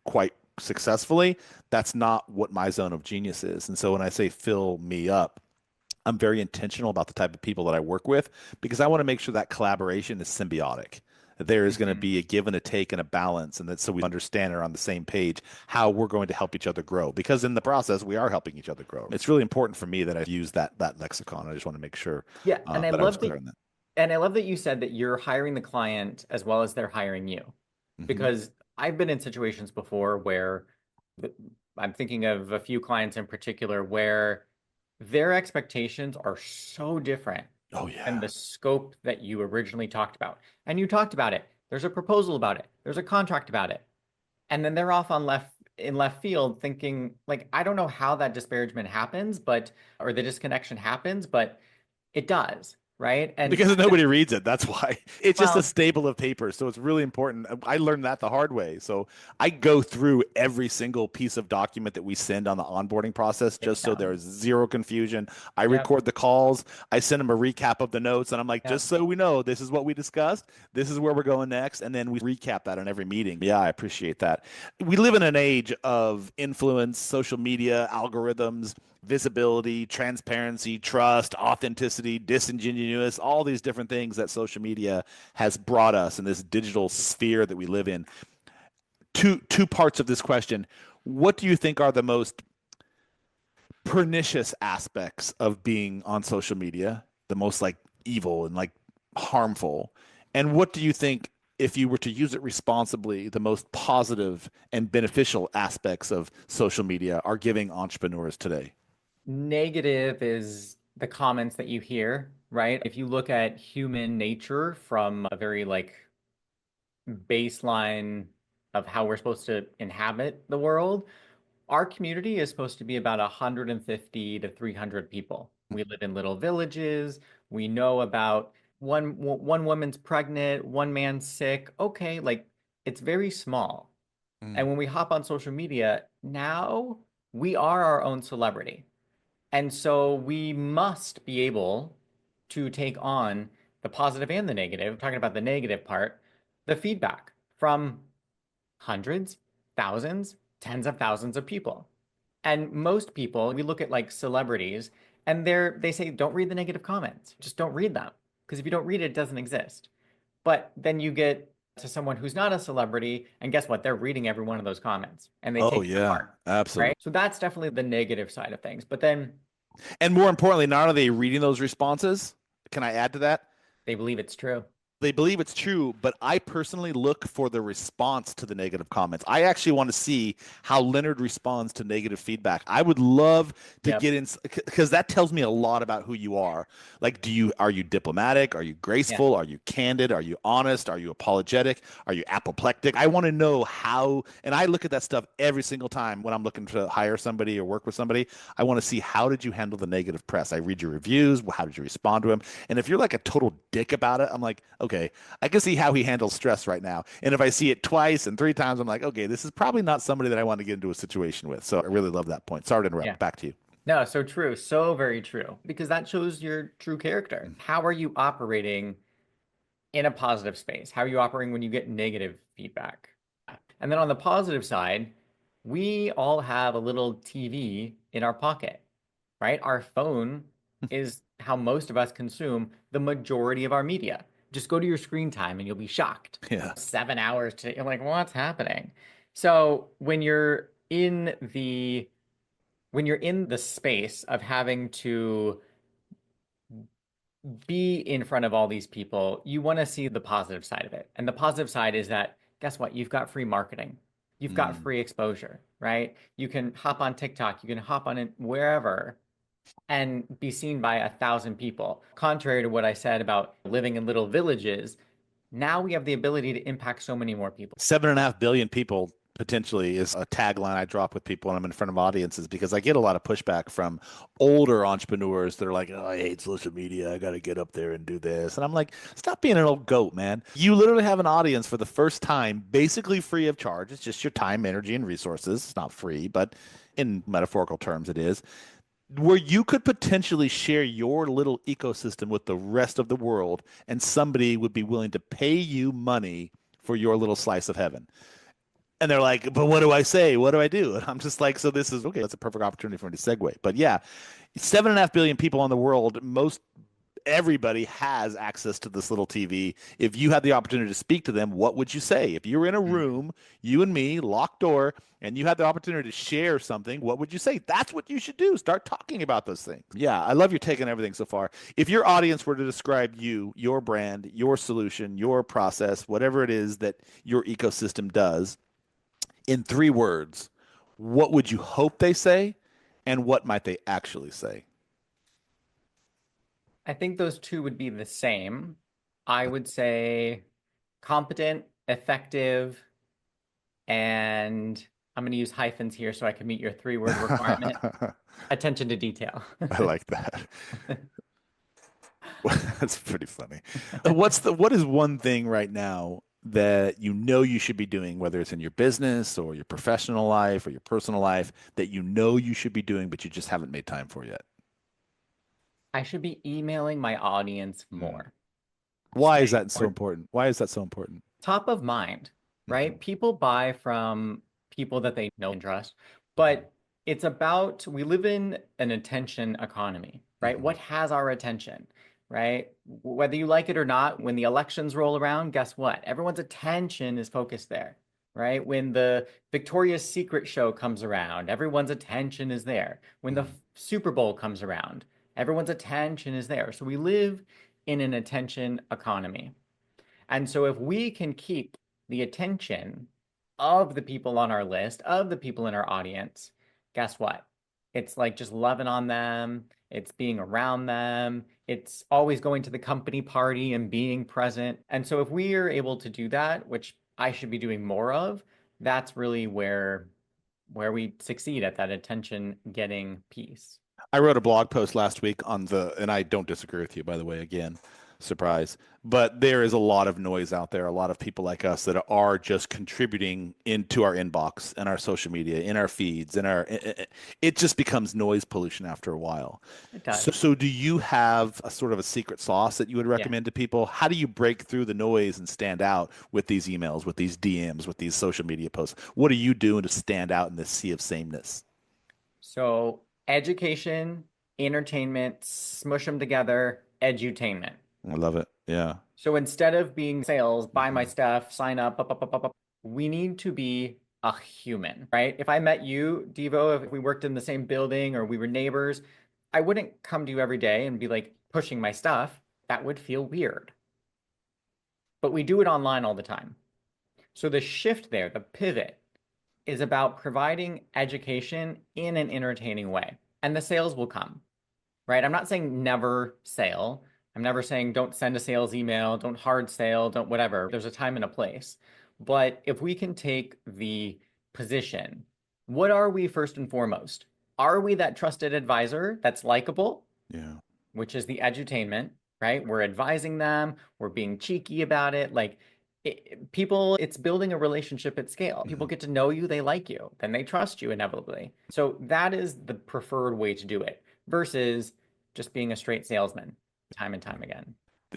quite successfully, that's not what my zone of genius is. And so when I say fill me up, I'm very intentional about the type of people that I work with because I want to make sure that collaboration is symbiotic. That there is going to Mhm. be a give and a take and a balance, and that so we understand and are on the same page how we're going to help each other grow. Because in the process, we are helping each other grow. It's really important for me that I use that lexicon. I just want to make sure Yeah, and I that I was love clear that. on that. And I love that you said that you're hiring the client as well as they're hiring you, Hmm. because I've been in situations before where th- I'm thinking of a few clients in particular where their expectations are so different Oh than yeah. the scope that you originally talked about. And you talked about it. There's a proposal about it. There's a contract about it. And then they're off on left field thinking like, I don't know how that disparagement happens, but or the disconnection happens, but it does, right? And Because nobody reads it. That's why. It's just a well, staple of paper. So it's really important. I learned that the hard way. So I go through every single piece of document that we send on the onboarding process get just it so down. there's zero confusion. I Yep, record the calls. I send them a recap of the notes. And I'm like, yep. just so we know, this is what we discussed. This is where we're going next. And then we recap that on every meeting. Yeah, I appreciate that. We live in an age of influence, social media, algorithms, visibility, transparency, trust, authenticity, disingenuous, all these different things that social media has brought us in this digital sphere that we live in. Two parts of this question. What do you think are the most pernicious aspects of being on social media? The most like evil and like harmful? And what do you think if you were to use it responsibly, the most positive and beneficial aspects of social media are giving entrepreneurs today? Negative is the comments that you hear, right? If you look at human nature from a very like baseline of how we're supposed to inhabit the world, our community is supposed to be about 150 to 300 people. We live in little villages. We know about one woman's pregnant, one man's sick. Okay, like it's very small. And Mm. when we hop on social media, now we are our own celebrity. And so we must be able to take on the positive and the negative, talking about the negative part, the feedback from hundreds, thousands, tens of thousands of people. And most people, we look at like celebrities and they say, don't read the negative comments. Just don't read them. Because if you don't read it, it doesn't exist. But then you get to someone who's not a celebrity, and guess what? They're reading every one of those comments and they Oh take it yeah, apart, absolutely. right? So that's definitely the negative side of things. But then And more importantly, not are they reading those responses? Can I add to that? they believe it's true. They believe it's true, but I personally look for the response to the negative comments. I actually want to see how Leonard responds to negative feedback. I would love to Yep. get in because that tells me a lot about who you are. Like, are you diplomatic? Are you Yeah. graceful? Are you candid? Are you honest? Are you apologetic? Are you apoplectic? I want to know how, and I look at that stuff every single time when I'm looking to hire somebody or work with somebody. I want to see how did you handle the negative press? I read your reviews. How did you respond to them? And if you're like a total dick about it, I'm like, okay, I can see how he handles stress right now. And if I see it twice and three times, I'm like, okay, this is probably not somebody that I want to get into a situation with. So I really love that point. Sorry to Yeah. interrupt. Back to you. No, so true. So very true. Because that shows your true character. How are you operating in a positive space? How are you operating when you get negative feedback? And then on the positive side, we all have a little TV in our pocket, right? Our phone is how most of us consume the majority of our media. Just go to your screen time and you'll be shocked. Yeah. 7 hours to, you're like, what's happening? So when you're in the space of having to be in front of all these people, you want to see the positive side of it. And the positive side is that, guess what? You've got free marketing. You've got Mm. free exposure, right? You can hop on TikTok, you can hop on it wherever and be seen by 1,000 people. Contrary to what I said about living in little villages, now we have the ability to impact so many more people. 7.5 billion people potentially is a tagline I drop with people when I'm in front of audiences because I get a lot of pushback from older entrepreneurs that are like, oh, I hate social media. I got to get up there and do this. And I'm like, stop being an old goat, man. You literally have an audience for the first time, basically free of charge. It's just your time, energy, and resources. It's not free, but in metaphorical terms, it is where you could potentially share your little ecosystem with the rest of the world, and somebody would be willing to pay you money for your little slice of heaven. And they're like, but what do I say? What do I do? And I'm just like, so this is okay. That's a perfect opportunity for me to segue. But yeah, 7.5 billion people in the world. Most everybody has access to this little TV. If you had the opportunity to speak to them, what would you say? If you were in a room, you and me, locked door, and you had the opportunity to share something, what would you say? That's what you should do. Start talking about those things. Yeah, I love your take on everything so far. If your audience were to describe you, your brand, your solution, your process, whatever it is that your ecosystem does, in 3 words, what would you hope they say, and what might they actually say? I think those two would be the same. I would say competent, effective, and I'm going to use hyphens here so I can meet your 3-word requirement. I Attention to detail. like that. That's pretty funny. What is one thing right now that you know you should be doing, whether it's in your business or your professional life or your personal life, that you know you should be doing, but you just haven't made time for yet? I should be emailing my audience Mm. more. Why is Staying that so more important? Why is that so important? top of mind, Hmm. right? People buy from people that they know and trust, Hmm. but it's about we live in an attention economy, right? Hmm. What has our attention, right? Whether you like it or not, when the elections roll around, guess what? Everyone's attention is focused there, right? When the Victoria's Secret show comes around, everyone's attention is there. When the Hmm. Super Bowl comes around, everyone's attention is there. So we live in an attention economy. And so if we can keep the attention of the people on our list, of the people in our audience, guess what? It's like just loving on them. It's being around them. It's always going to the company party and being present. And so if we are able to do that, which I should be doing more of, that's really where we succeed at that attention getting piece. I wrote a blog post last week on and I don't disagree with you, by the way, again, surprise. But there is a lot of noise out there, a lot of people like us that are just contributing into our inbox and our social media, in our feeds, it just becomes noise pollution after a while. It does. So do you have a sort of a secret sauce that you would Yeah. recommend to people? How do you break through the noise and stand out with these emails, with these DMs, with these social media posts? What are you doing to stand out in this sea of sameness? So education, entertainment, smush them together, edutainment. I love it. Yeah. So instead of being sales, buy my Hmm. stuff, sign up, we need to be a human, right? If I met you, Devo, if we worked in the same building or we were neighbors, I wouldn't come to you every day and be like pushing my stuff. That would feel weird. But we do it online all the time. So the shift there, the pivot, is about providing education in an entertaining way. And the sales will come, right? I'm not saying never sale. I'm never saying don't send a sales email, don't hard sale, don't whatever. There's a time and a place. But if we can take the position, what are we first and foremost? Are we that trusted advisor that's likable, Yeah. which is the edutainment, right? We're advising them, we're being cheeky about it. Like people, it's building a relationship at scale. People Mhm. get to know you, they like you, then they trust you inevitably. So that is the preferred way to do it versus just being a straight salesman time and time again.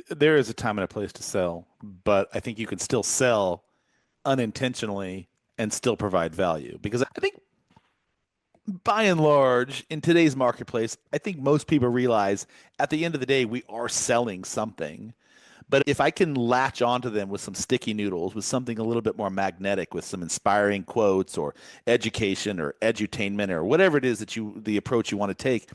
There is a time and a place to sell, but I think you can still sell unintentionally and still provide value because I think by and large in today's marketplace, I think most people realize at the end of the day we are selling something. But if I can latch onto them with some sticky noodles, with something a little bit more magnetic, with some inspiring quotes or education or edutainment or whatever it is that the approach you want to take,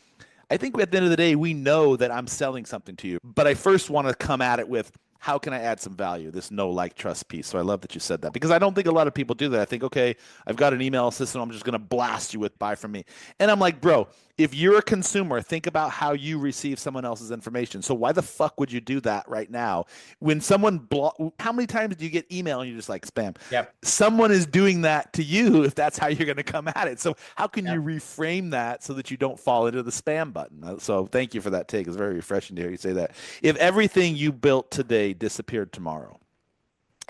I think at the end of the day, we know that I'm selling something to you. But I first want to come at it with how can I add some value? This know, like, trust piece. So I love that you said that because I don't think a lot of people do that. I think, okay, I've got an email system. I'm just going to blast you with buy from me. And I'm like, bro, if you're a consumer, think about how you receive someone else's information. So why the fuck would you do that right now? When how many times do you get email and you're just like spam? Yep. Someone is doing that to you if that's how you're going to come at it. So how can you Yep. reframe that so that you don't fall into the spam button? So thank you for that take. It's very refreshing to hear you say that. If everything you built today disappeared tomorrow,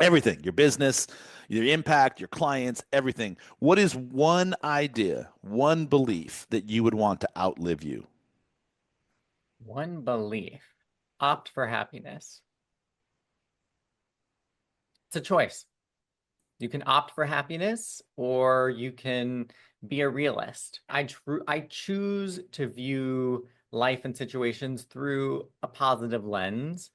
everything, your business, your impact, your clients, everything, what is one idea, one belief that you would want to outlive you? One belief, opt for happiness. It's a choice. You can opt for happiness or you can be a realist. I choose to view life and situations through a positive lens,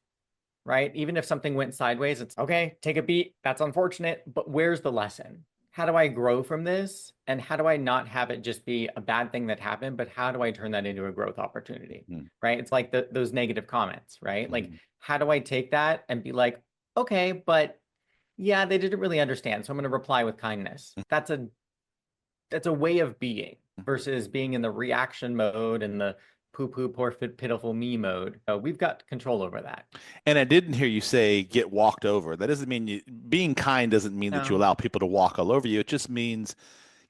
right? Even if something went sideways, it's okay, take a beat. That's unfortunate, but where's the lesson? How do I grow from this? And how do I not have it just be a bad thing that happened, but how do I turn that into a growth opportunity? Mm-hmm. Right? It's like those negative comments, right? Like, Mm-hmm. how do I take that and be like, okay, but yeah, they didn't really understand. So I'm going to reply with kindness. That's a way of being versus being in the reaction mode and the poo poo poor pitiful me mode. We've got control over that. And I didn't hear you say get walked over. That doesn't mean being kind doesn't mean that you No. allow people to walk all over you. It just means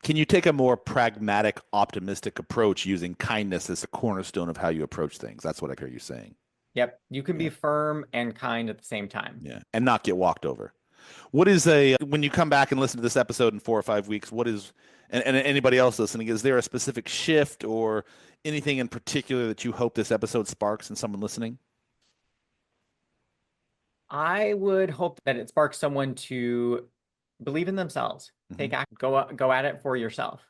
can you take a more pragmatic, optimistic approach using kindness as a cornerstone of how you approach things? That's what I hear you saying. Yep. You can Yeah. be firm and kind at the same time. Yeah. And not get walked over. What is a, when you come back and listen to this episode in 4 or 5 weeks, what is, and anybody else listening, is there a specific shift or anything in particular that you hope this episode sparks in someone listening? I would hope that it sparks someone to believe in themselves. Mhm. Take act, go at it for yourself.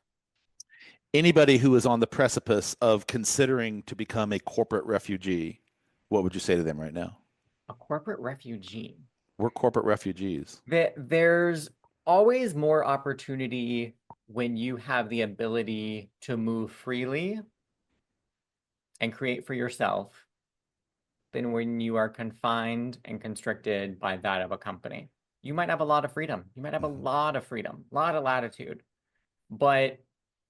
Anybody who is on the precipice of considering to become a corporate refugee, what would you say to them right now? A corporate refugee. We're corporate refugees. There's always more opportunity when you have the ability to move freely and create for yourself than when you are confined and constricted by that of a company. You might have a lot of freedom. You might have a Mhm. lot of freedom, a lot of latitude, but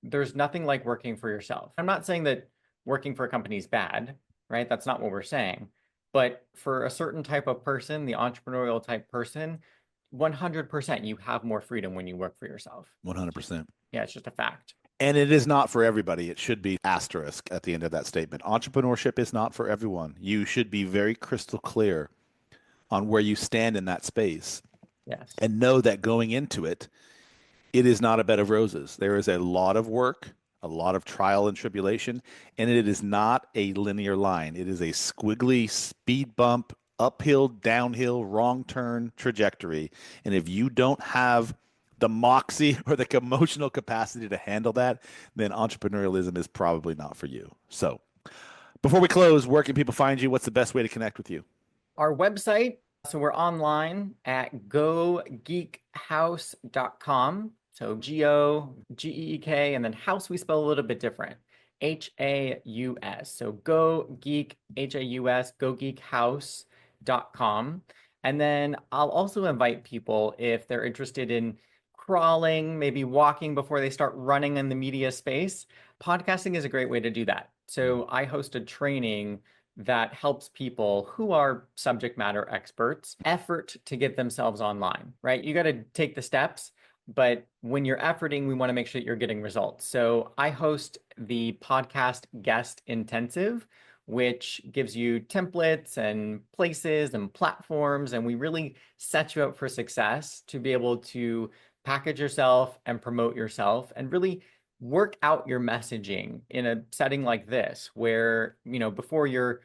there's nothing like working for yourself. I'm not saying that working for a company is bad, right? That's not what we're saying. But for a certain type of person, the entrepreneurial type person, 100% you have more freedom when you work for yourself. 100%. Yeah, it's just a fact. And it is not for everybody. It should be asterisk at the end of that statement. Entrepreneurship is not for everyone. You should be very crystal clear on where you stand in that space Yes. and know that going into it, it is not a bed of roses. There is a lot of work, a lot of trial and tribulation, and it is not a linear line. It is a squiggly speed bump, uphill, downhill, wrong turn trajectory. And if you don't have the moxie or the emotional capacity to handle that, then entrepreneurialism is probably not for you. So, before we close, where can people find you? What's the best way to connect with you? Our website, so we're online at gogeekhaus.com. So GOGEEK, and then house we spell a little bit different. HAUS. So go geek, HAUS, gogeekhaus.com. And then I'll also invite people if they're interested in crawling, maybe walking before they start running in the media space. Podcasting is a great way to do that. So I host a training that helps people who are subject matter experts effort to get themselves online, right? You got to take the steps, but when you're efforting, we want to make sure that you're getting results. So I host the podcast guest intensive, which gives you templates and places and platforms, and we really set you up for success to be able to package yourself and promote yourself and really work out your messaging in a setting like this, where, before your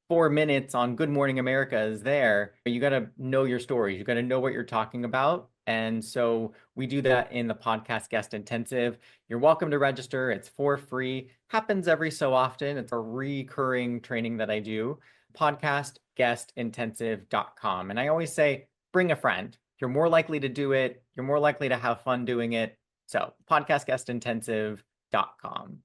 4 minutes on Good Morning America is there, you got to know your stories. You got to know what you're talking about. And so we do that in the podcast guest intensive. You're welcome to register. It's for free. Happens every so often. It's a recurring training that I do. Podcastguestintensive.com. And I always say, bring a friend. You're more likely to do it. You're more likely to have fun doing it. So podcastguestintensive.com.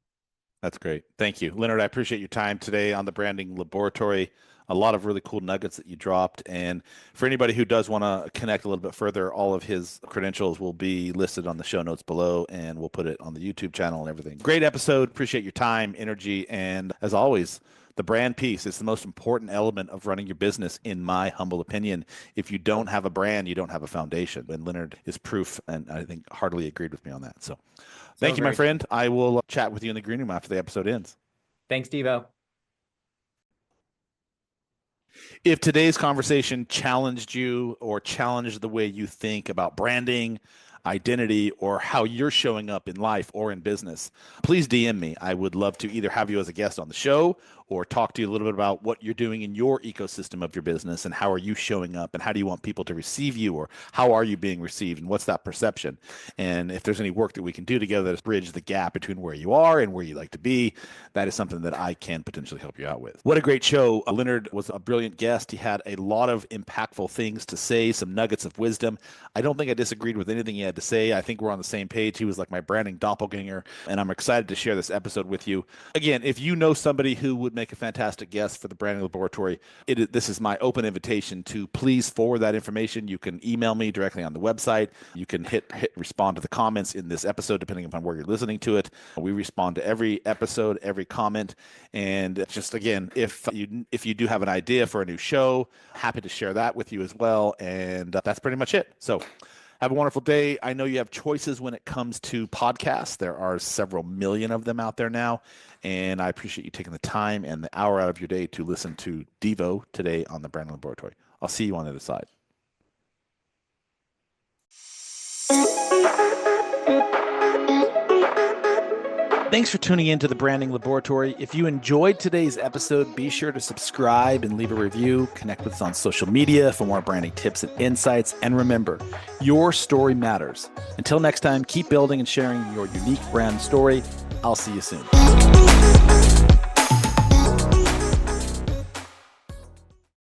That's great. Thank you. Leonard, I appreciate your time today on the Branding Laboratory. A lot of really cool nuggets that you dropped. And for anybody who does want to connect a little bit further, all of his credentials will be listed on the show notes below, and we'll put it on the YouTube channel and everything. Great episode. Appreciate your time, energy, and as always, the brand piece is the most important element of running your business, in my humble opinion. If you don't have a brand, you don't have a foundation. And Leonard is proof, and I think heartily agreed with me on that. So So thank you, my very true. friend. I will chat with you in the green room after the episode ends. Thanks, Deevo. If today's conversation challenged you or challenged the way you think about branding, identity or how you're showing up in life or in business, please DM me. I would love to either have you as a guest on the show or talk to you a little bit about what you're doing in your ecosystem of your business and how are you showing up and how do you want people to receive you, or how are you being received and what's that perception? And if there's any work that we can do together to bridge the gap between where you are and where you like to be, that is something that I can potentially help you out with. What a great show. Leonard was a brilliant guest. He had a lot of impactful things to say, some nuggets of wisdom. I don't think I disagreed with anything he had to say. I think we're on the same page. He was like my branding doppelganger, and I'm excited to share this episode with you. Again, if you know somebody who would make a fantastic guest for the Branding Laboratory, this is my open invitation to please forward that information. You can email me directly on the website. You can hit respond to the comments in this episode, depending upon where you're listening to it. We respond to every episode, every comment. And just again, if you do have an idea for a new show, happy to share that with you as well. And that's pretty much it. So have a wonderful day. I know you have choices when it comes to podcasts. There are several million of them out there now. And I appreciate you taking the time and the hour out of your day to listen to Deevo today on the Branding Laboratory. I'll see you on the other side. Thanks for tuning in to the Branding Laboratory. If you enjoyed today's episode, be sure to subscribe and leave a review. Connect with us on social media for more branding tips and insights. And remember, your story matters. Until next time, keep building and sharing your unique brand story. I'll see you soon.